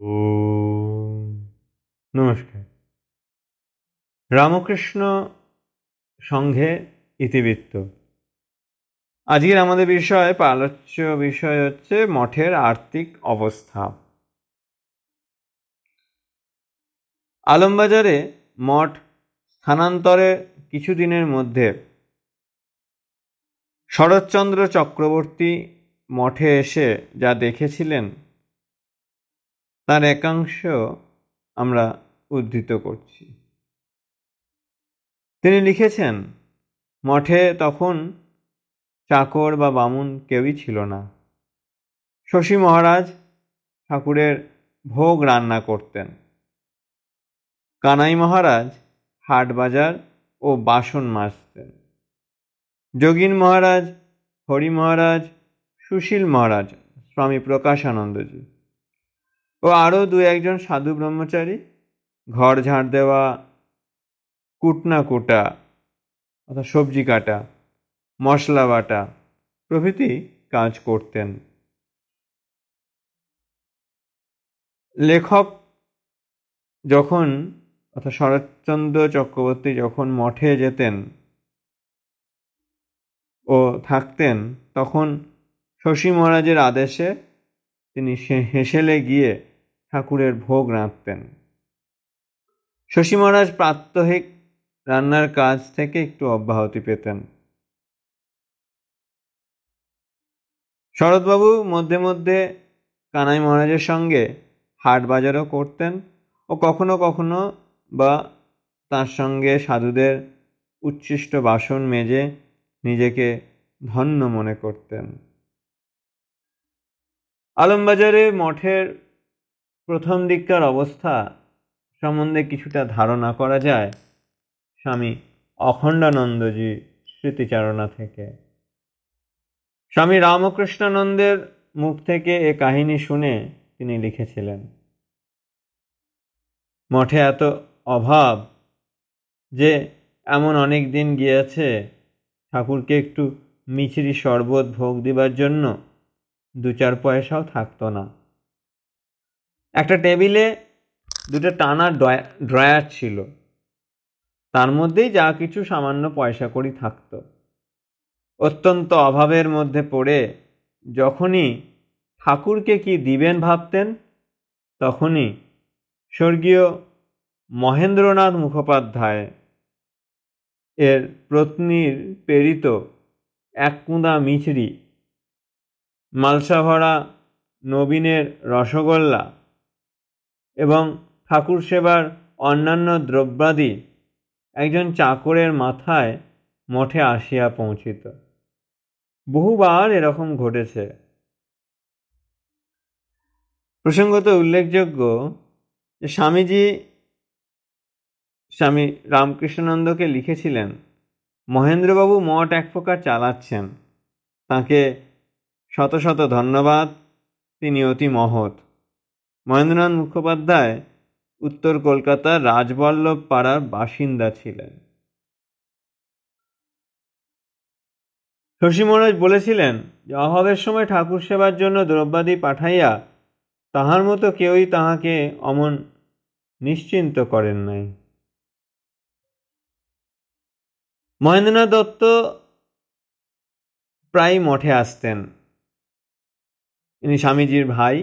ও নমস্কার। রামকৃষ্ণ সংঘে ইতিবৃত্ত। আজকের আমাদের আলোচ্য বিষয় হচ্ছে মঠের আর্থিক অবস্থা। আলমবাজারে মঠ স্থানান্তরের কিছুদিনের মধ্যে শরৎচন্দ্র চক্রবর্তী মঠে এসে যা দেখেছিলেন তার একাংশ আমরা উদ্ধৃত করছি। তিনি লিখেছেন, মঠে তখন চাকর বা বামুন কেউই ছিল না। শশী মহারাজ ঠাকুরের ভোগ রান্না করতেন। কানাই মহারাজ হাট বাজার ও বাসন মাজতেন। যোগীন মহারাজ, হরি মহারাজ, সুশীল মহারাজ, স্বামী প্রকাশানন্দজি ও আরও দু একজন সাধু ব্রহ্মচারী ঘর ঝাড় দেওয়া, কুটনা কুটা অর্থাৎ সবজি কাটা, মশলা বাটা প্রভৃতি কাজ করতেন। লেখক যখন অর্থাৎ শরৎচন্দ্র চক্রবর্তী যখন মঠে যেতেন ও থাকতেন, তখন শশী মহারাজের আদেশে তিনি হেসেলে গিয়ে ঠাকুরের ভোগ রাঁধতেন। শশী মহারাজ প্রাত্যহিক রান্নার কাজ থেকে একটু অব্যাহতি পেতেন। শরৎবাবু মধ্যে মধ্যে কানাই মহারাজের সঙ্গে হাট বাজারও করতেন ও কখনো কখনো বা তার সঙ্গে সাধুদের উচ্ছিষ্ট বাসন মেজে নিজেকে ধন্য মনে করতেন। আলমবাজারে মঠের প্রথম দিককার অবস্থা সম্বন্ধে কিছুটা ধারণা করা যায় স্বামী অখণ্ডানন্দজি স্মৃতিচারণা থেকে। স্বামী রামকৃষ্ণানন্দের মুখ থেকে এ কাহিনী শুনে তিনি লিখেছিলেন, মঠে এত অভাব যে এমন অনেক দিন গিয়েছে ঠাকুরকে একটু মিছরি শরবত ভোগ দিবার জন্য 2-4 পয়সাও থাকতো না। একটা টেবিলে 2টা টানা ড্রয়ার ছিল, তার মধ্যেই যা কিছু সামান্য পয়সা কড়ি থাকতো। অত্যন্ত অভাবের মধ্যে পড়ে যখনই ঠাকুরকে কি দিবেন ভাবতেন, তখনই স্বর্গীয় মহেন্দ্রনাথ মুখোপাধ্যায় এর পত্নীর প্রেরিত 1 কুঁদা মিছরি, মালসাভরা নবীনের রসগোল্লা এবং ঠাকুর সেবার অন্যান্য দ্রব্যাদি একজন চাকরের মাথায় মঠে আসিয়া পৌঁছিত। বহুবার এরকম ঘটেছে। প্রসঙ্গত উল্লেখযোগ্য যে স্বামী রামকৃষ্ণানন্দকে লিখেছিলেন, মহেন্দ্রবাবু মঠ এক প্রকার চালাচ্ছেন, তাকে শত শত ধন্যবাদ, তিনি অতি মহৎ। মহেন্দ্রনাথ মুখোপাধ্যায় উত্তর কলকাতার রাজবল্লভ পাড়ার বাসিন্দা ছিলেন। শশী মহারাজ বলেছিলেন যে অভাবের সময় ঠাকুর সেবার জন্য দ্রব্যাদি পাঠাইয়া তাহার মতো কেউই তাহাকে অমন নিশ্চিন্ত করেন নাই। মহেন্দ্রনাথ দত্ত প্রায় মঠে আসতেন। ইনি স্বামীজির ভাই,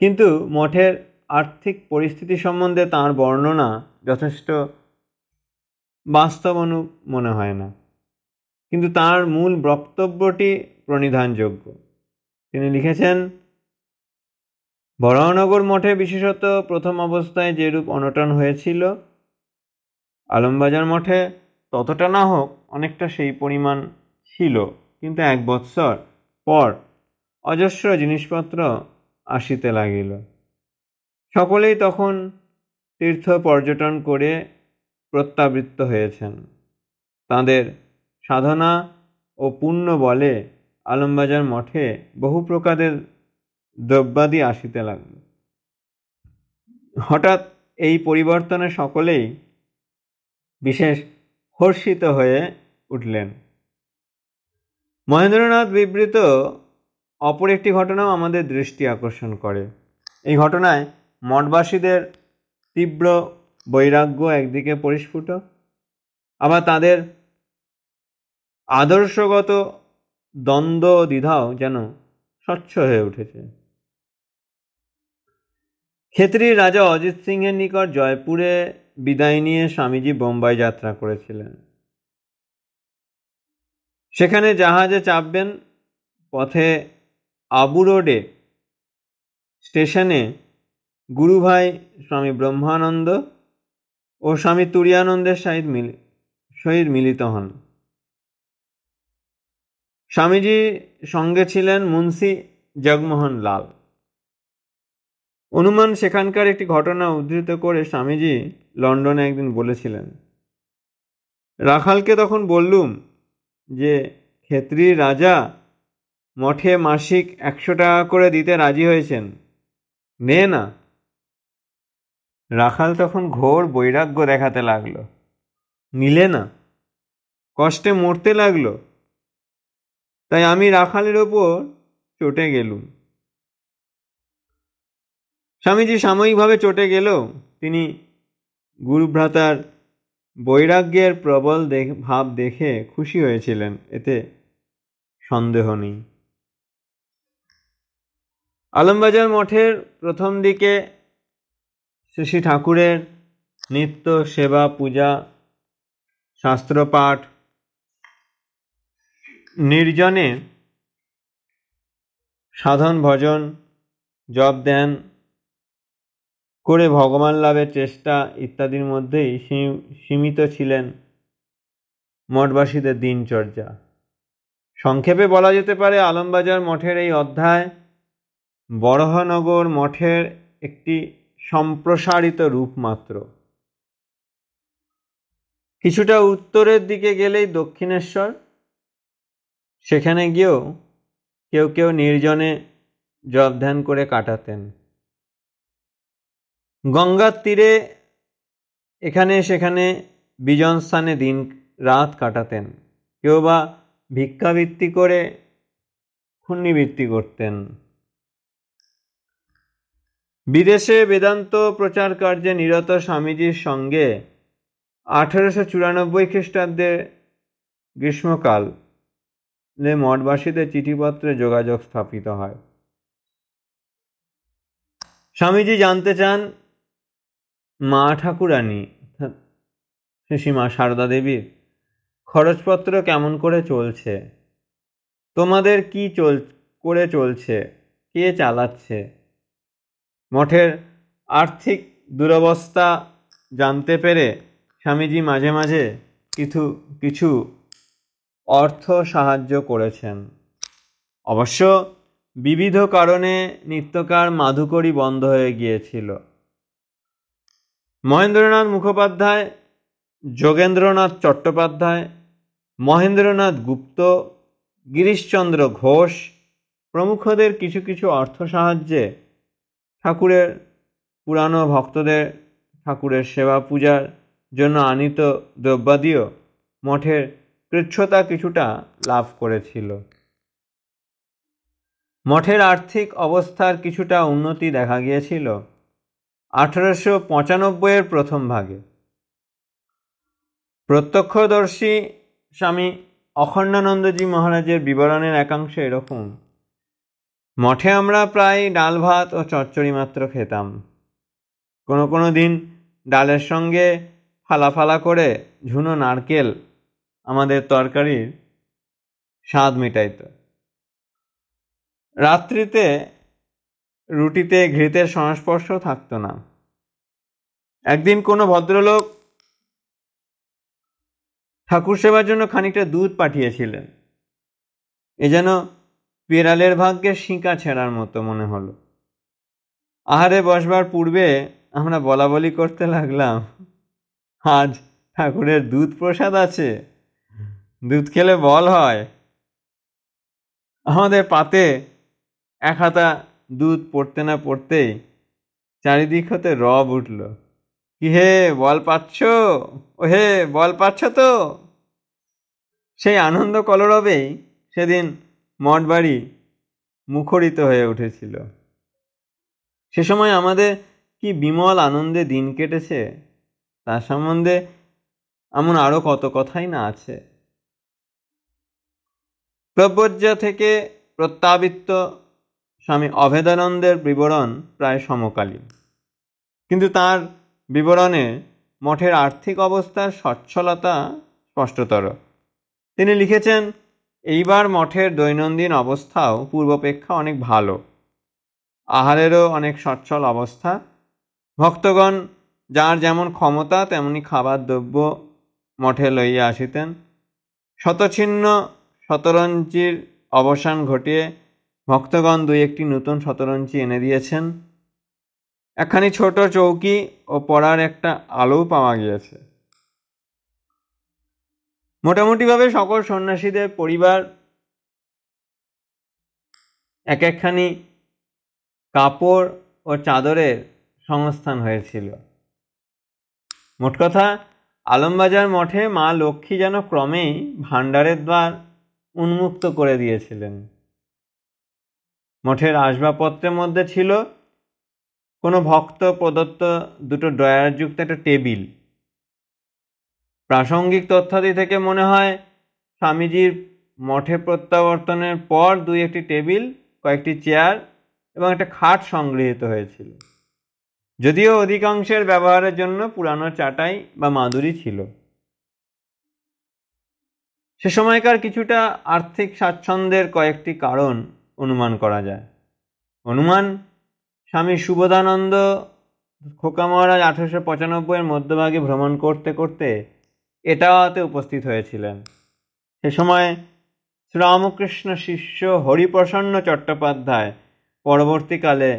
কিন্তু মঠের আর্থিক পরিস্থিতি সম্বন্ধে তাঁর বর্ণনা যথেষ্ট বাস্তবানুগ মনে হয় না, কিন্তু তাঁর মূল বক্তব্যটি প্রণিধানযোগ্য। তিনি লিখেছেন, বরাহনগর মঠে বিশেষত প্রথম অবস্থায় যেরূপ অনটন হয়েছিল, আলমবাজার মঠে ততটা না হোক অনেকটা সেই পরিমাণ ছিল, কিন্তু 1 বৎসর পর অজস্র জিনিসপত্র আসিতে লাগিল। সকলেই তখন তীর্থ পর্যটন করে প্রত্যাবৃত্ত হয়েছেন। তাঁদের সাধনা ও পুণ্য বলে আলমবাজার মঠে বহু প্রকারের দ্রব্যাদি আসিতে লাগল। হঠাৎ এই পরিবর্তনে সকলেই বিশেষ হর্ষিত হয়ে উঠলেন। মহেন্দ্রনাথ বিবৃত অপর একটি ঘটনাও আমাদের দৃষ্টি আকর্ষণ করে। এই ঘটনায় মঠবাসীদের তীব্র বৈরাগ্য একদিকে পরিস্ফুট, আবার তাদের আদর্শগত দ্বন্দ্ব দ্বিধাও যেন স্বচ্ছ হয়ে উঠেছে। ক্ষেত্রীর রাজা অজিত সিংহের নিকট জয়পুরে বিদায় নিয়ে স্বামীজি বোম্বাই যাত্রা করেছিলেন। সেখানে জাহাজে চাপবেন। পথে আবু রোডে স্টেশনে গুরুভাই স্বামী ব্রহ্মানন্দ ও স্বামী তুরীয়ানন্দের সহিত মিলিত হন। স্বামীজির সঙ্গে ছিলেন মুন্সি জগমোহন লাল। অনুমান সেখানকার একটি ঘটনা উদ্ধৃত করে স্বামীজি লন্ডনে একদিন বলেছিলেন, রাখালকে তখন বললুম যে ক্ষেত্রীর রাজা মঠে মাসিক 100 টাকা করে দিতে রাজি হয়েছেন, নে না। রাখাল তখন ঘোর বৈরাগ্য দেখাতে লাগলো, নিলে না, কষ্টে মরতে লাগলো। তাই আমি রাখালের ওপর চটে গেলুম। স্বামীজি সাময়িকভাবে চটে গেলেও তিনি গুরুভ্রাতার বৈরাগ্যের প্রবল ভাব দেখে খুশি হয়েছিলেন, এতে সন্দেহ নেই। আলমবাজার মঠের প্রথম দিকে শ্রী ঠাকুরের নিত্য সেবা, পূজা, শাস্ত্রপাঠ, নির্জনে সাধন ভজন, জপ ধ্যান করে ভগবান লাভের চেষ্টা ইত্যাদির মধ্যেই সীমিত ছিলেন মঠবাসীদের দিনচর্যা। সংক্ষেপে বলা যেতে পারে, আলমবাজার মঠের এই অধ্যায় বরাহনগর মঠের একটি সম্প্রসারিত রূপ মাত্র। কিছুটা উত্তরের দিকে গেলেই দক্ষিণেশ্বর। সেখানে গিয়েও কেউ কেউ নির্জনে জপ ধ্যান করে কাটাতেন। গঙ্গার তীরে এখানে সেখানে বিজন স্থানে দিন রাত কাটাতেন। কেউ বা ভিক্ষাবৃত্তি করে পুণ্যবৃত্তি করতেন। বিদেশে বেদান্ত প্রচার কার্যে নিরত স্বামীজির সঙ্গে 1894 খ্রিস্টাব্দে গ্রীষ্মকাল মঠবাসীদের চিঠিপত্রে যোগাযোগ স্থাপিত হয়। স্বামীজি জানতে চান মা ঠাকুরানী শ্রী মা সারদা দেবীর খরচপত্র কেমন করে চলছে, তোমাদের কি করে চলছে, কে চালাচ্ছে। মঠের আর্থিক দুরবস্থা জানতে পেরে স্বামীজি মাঝে মাঝে কিছু অর্থ সাহায্য করেছেন। অবশ্য বিবিধ কারণে নিত্যকার মাধুকরী বন্ধ হয়ে গিয়েছিল। মহেন্দ্রনাথ মুখোপাধ্যায়, যোগেন্দ্রনাথ চট্টোপাধ্যায়, মহেন্দ্রনাথ গুপ্ত, গিরিশচন্দ্র ঘোষ প্রমুখদের কিছু কিছু অর্থ সাহায্যে ঠাকুরের পুরানো ভক্তদের ঠাকুরের সেবা পূজার জন্য আনিত দ্রব্যাদিও মঠের কৃচ্ছতা কিছুটা লাভ করেছিল। মঠের আর্থিক অবস্থার কিছুটা উন্নতি দেখা গিয়েছিল 1895 প্রথম ভাগে। প্রত্যক্ষদর্শী স্বামী অখণ্ডানন্দজি মহারাজের বিবরণের একাংশে এরকম, মঠে আমরা প্রায় ডাল ভাত ও চচ্চড়ি মাত্র খেতাম। কোনো কোনো দিন ডালের সঙ্গে ফালা ফালা করে ঝুনো নারকেল আমাদের তরকারির স্বাদ মেটাইত। রাত্রিতে রুটিতে ঘৃতের সংস্পর্শ থাকতো না। একদিন কোনো ভদ্রলোক ঠাকুর সেবার জন্য খানিকটা দুধ পাঠিয়েছিলেন। এ যেন পেরালের ভাগ্যে শিঁকা ছেঁড়ার মতো মনে হলো। আহারে বসবার পূর্বে আমরা বলা বলি করতে লাগলাম, আজ ঠাকুরের দুধ প্রসাদ আছে, দুধ খেলে বল হয়। আমাদের পাতে এক হাতা দুধ পড়তে না পড়তেই চারিদিক হতে রব উঠল, কি হে বল পাচ্ছ, ও হে বল পাচ্ছ তো। সেই আনন্দ কলরবেই সেদিন মঠবাড়ি মুখরিত হয়ে উঠেছিল। সে সময় আমাদের কি বিমল আনন্দে দিন কেটেছে, তার সম্বন্ধে এমন আরো কত কথাই না আছে। প্রব্রজ্যা থেকে প্রত্যাবৃত্ত স্বামী অভেদানন্দের বিবরণ প্রায় সমকালীন, কিন্তু তার বিবরণে মঠের আর্থিক অবস্থার সচ্ছলতা স্পষ্টতর। তিনি লিখেছেন, এইবার মঠের দৈনন্দিন অবস্থাও পূর্বাপেক্ষা অনেক ভালো, আহারেরও অনেক সচ্ছল অবস্থা। ভক্তগণ যার যেমন ক্ষমতা তেমনি খাবার দ্রব্য মঠে লইয়া আসিতেন। শতচ্ছিন্ন শতরঞ্চির অবসান ঘটিয়ে ভক্তগণ দুই একটি নতুন শতরঞ্চি এনে দিয়েছেন। একখানি ছোট চৌকি ও পড়ার একটা আলো পাওয়া গিয়েছে। মোটামুটিভাবে সকল সন্ন্যাসীদের পরিবার এক একখানি কাপড় ও চাদরের সংস্থান হয়েছিল। মোট কথা, আলমবাজার মঠে মা লক্ষ্মী যেন ক্রমেই ভাণ্ডারের দ্বার উন্মুক্ত করে দিয়েছিলেন। মঠের আসবাবপত্রের মধ্যে ছিল কোনো ভক্ত প্রদত্ত দুটো ড্রয়ারযুক্ত একটা টেবিল। প্রাসঙ্গিক তথ্যাদি থেকে মনে হয় স্বামীজির মঠে প্রত্যাবর্তনের পর দুই একটি টেবিল, কয়েকটি চেয়ার এবং একটা খাট সংগৃহীত হয়েছিল। যদিও অধিকাংশের ব্যবহারের জন্য পুরানো চাটাই বা মাদুরি ছিল। সে সময়কার কিছুটা আর্থিক স্বাচ্ছন্দ্যের কয়েকটি কারণ অনুমান করা যায়। অনুমান, স্বামী সুবোধানন্দ খোকা মহারাজ 1895-এর মধ্যভাগে ভ্রমণ করতে করতে এটাওয়াতে উপস্থিত হয়েছিলেন। সে সময় শ্রীরামকৃষ্ণ শিষ্য হরিপ্রসন্ন চট্টোপাধ্যায়, পরবর্তীকালে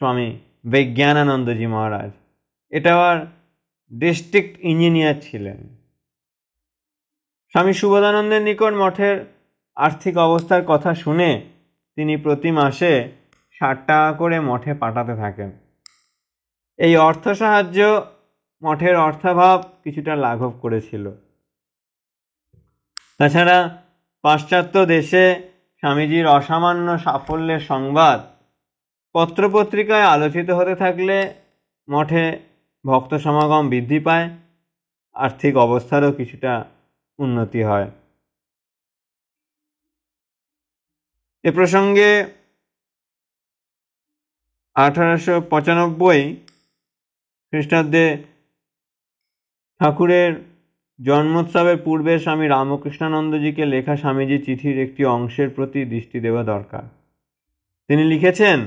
স্বামী বিজ্ঞানানন্দজি মহারাজ, এটাওয়ার ডিস্ট্রিক্ট ইঞ্জিনিয়ার ছিলেন। স্বামী সুবোধানন্দের নিকট মঠের আর্থিক অবস্থার কথা শুনে তিনি প্রতি মাসে 60 টাকা করে মঠে পাঠাতে থাকেন। এই অর্থ সাহায্য মঠের অর্থাভাব কিছুটা লাঘব করেছিল। তাছাড়া পাশ্চাত্য দেশে স্বামীজির অসামান্য সাফল্যের সংবাদ পত্রপত্রিকায় আলোচিত হতে থাকলে মঠে ভক্ত সমাগম বৃদ্ধি পায়, আর্থিক অবস্থারও কিছুটা উন্নতি হয়। এ প্রসঙ্গে 1895 খ্রিস্টাব্দে ঠাকুরের জন্মোৎসবের পূর্বে স্বামী রামকৃষ্ণানন্দজিকে লেখা স্বামীজির চিঠির একটি অংশের প্রতি দৃষ্টি দেওয়া দরকার। তিনি লিখেছেন,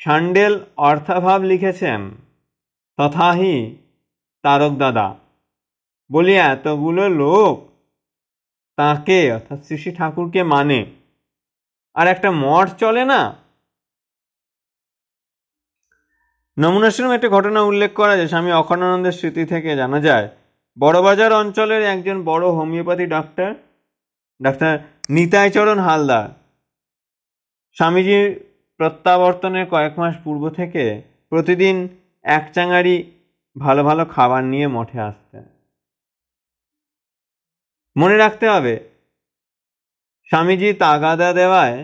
সান্ডেল অর্থাভাব লিখেছেন, তথাহি তারক দাদা বলি এতগুলো লোক তাকে অর্থাৎ শ্রী শ্রী ঠাকুরকে মানে, আর একটা মঠ চলে না। নমুনাস্বরূপ একটা ঘটনা উল্লেখ করা যায়। স্বামী অখণ্ডানন্দের স্মৃতি থেকে জানা যায়, বড়বাজার অঞ্চলের একজন বড় হোমিওপ্যাথি ডাক্তার নিতাইচরণ হালদার স্বামীজির প্রত্যাবর্তনের কয়েক মাস পূর্ব থেকে প্রতিদিন এক চাঙারি ভালো ভালো খাবার নিয়ে মঠে আসতেন। মনে রাখতে হবে, স্বামীজি তাগাদা দেওয়ায়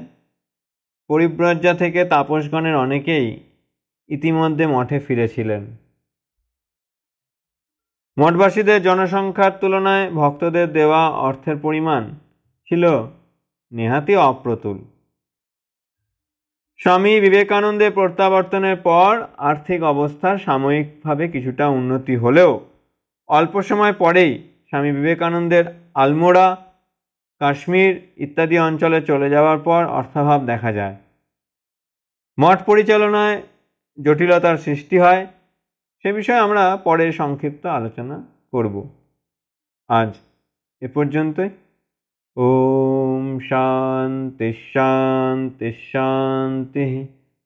পরিব্রজ্যা থেকে তাপসগণের অনেকেই ইতিমধ্যে মঠে ফিরেছিলেন। মঠবাসীদের জনসংখ্যার তুলনায় ভক্তদের দেওয়া অর্থের পরিমাণ ছিল নেহাতি অপ্রতুল। স্বামী বিবেকানন্দের প্রত্যাবর্তনের পর আর্থিক অবস্থার সাময়িকভাবে কিছুটা উন্নতি হলেও অল্প সময় পরেই স্বামী বিবেকানন্দের আলমোড়া, কাশ্মীর ইত্যাদি অঞ্চলে চলে যাওয়ার পর অর্থাভাব দেখা যায়। মঠ পরিচালনায় জটিলতার সৃষ্টি হয়। সে বিষয়ে আমরা পরে সংক্ষিপ্ত আলোচনা করব। আজ এ পর্যন্তই। ওম শান্তি শান্তি শান্তি।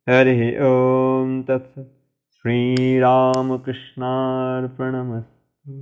হরি ওম তৎসৎ। শ্রীরামকৃষ্ণার্পণমস্তু।